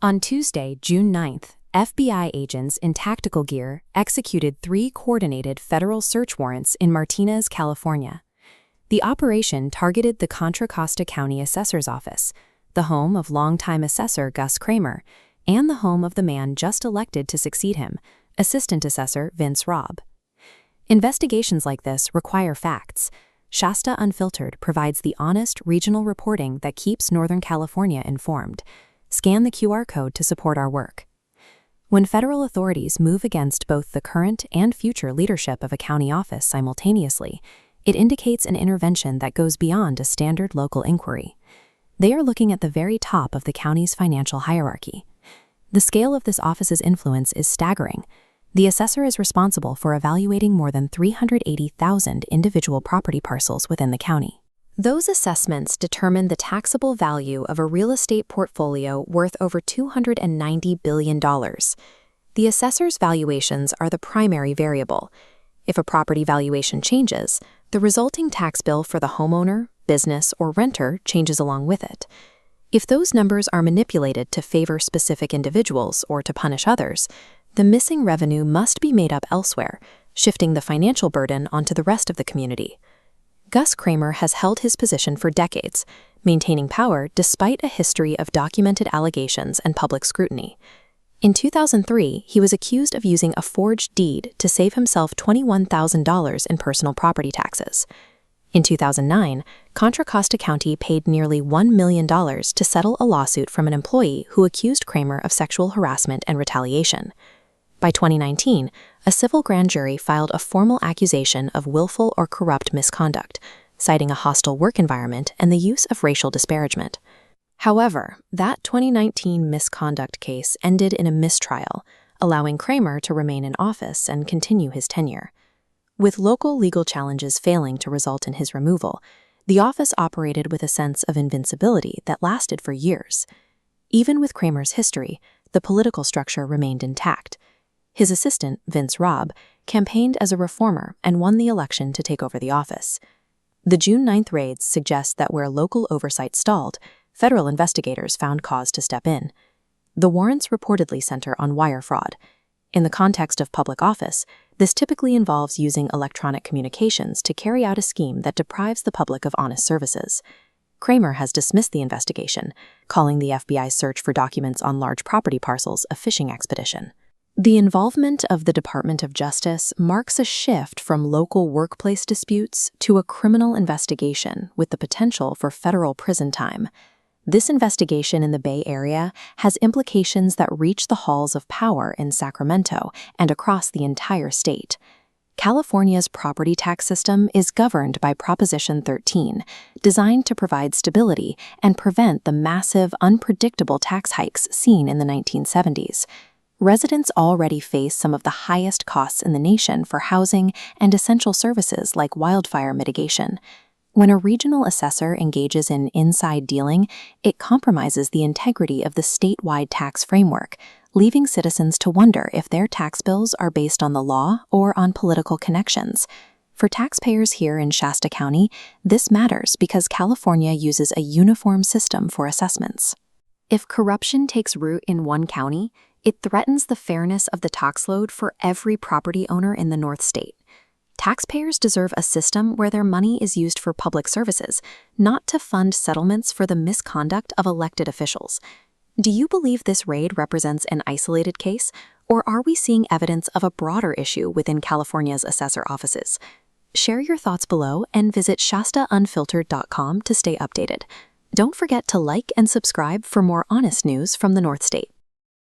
On Tuesday, June 9th, FBI agents in tactical gear executed 3 coordinated federal search warrants in Martinez, California. The operation targeted the Contra Costa County Assessor's Office, the home of longtime assessor Gus Kramer, and the home of the man just elected to succeed him, Assistant Assessor Vince Robb. Investigations like this require facts. Shasta Unfiltered provides the honest regional reporting that keeps Northern California informed. Scan the QR code to support our work. When federal authorities move against both the current and future leadership of a county office simultaneously, it indicates an intervention that goes beyond a standard local inquiry. They are looking at the very top of the county's financial hierarchy. The scale of this office's influence is staggering. The assessor is responsible for evaluating more than 380,000 individual property parcels within the county. Those assessments determine the taxable value of a real estate portfolio worth over $290 billion. The assessor's valuations are the primary variable. If a property valuation changes, the resulting tax bill for the homeowner, business, or renter changes along with it. If those numbers are manipulated to favor specific individuals or to punish others, the missing revenue must be made up elsewhere, shifting the financial burden onto the rest of the community. Gus Kramer has held his position for decades, maintaining power despite a history of documented allegations and public scrutiny. In 2003, he was accused of using a forged deed to save himself $21,000 in personal property taxes. In 2009, Contra Costa County paid nearly $1 million to settle a lawsuit from an employee who accused Kramer of sexual harassment and retaliation. By 2019, a civil grand jury filed a formal accusation of willful or corrupt misconduct, citing a hostile work environment and the use of racial disparagement. However, that 2019 misconduct case ended in a mistrial, allowing Kramer to remain in office and continue his tenure. With local legal challenges failing to result in his removal, the office operated with a sense of invincibility that lasted for years. Even with Kramer's history, the political structure remained intact. His assistant, Vince Robb, campaigned as a reformer and won the election to take over the office. The June 9th raids suggest that where local oversight stalled, federal investigators found cause to step in. The warrants reportedly center on wire fraud. In the context of public office, this typically involves using electronic communications to carry out a scheme that deprives the public of honest services. Kramer has dismissed the investigation, calling the FBI's search for documents on large property parcels a fishing expedition. The involvement of the Department of Justice marks a shift from local workplace disputes to a criminal investigation with the potential for federal prison time. This investigation in the Bay Area has implications that reach the halls of power in Sacramento and across the entire state. California's property tax system is governed by Proposition 13, designed to provide stability and prevent the massive, unpredictable tax hikes seen in the 1970s. Residents already face some of the highest costs in the nation for housing and essential services like wildfire mitigation. When a regional assessor engages in inside dealing, it compromises the integrity of the statewide tax framework, leaving citizens to wonder if their tax bills are based on the law or on political connections. For taxpayers here in Shasta County, this matters because California uses a uniform system for assessments. If corruption takes root in one county, it threatens the fairness of the tax load for every property owner in the North State. Taxpayers deserve a system where their money is used for public services, not to fund settlements for the misconduct of elected officials. Do you believe this raid represents an isolated case, or are we seeing evidence of a broader issue within California's assessor offices? Share your thoughts below and visit shastaunfiltered.com to stay updated. Don't forget to like and subscribe for more honest news from the North State.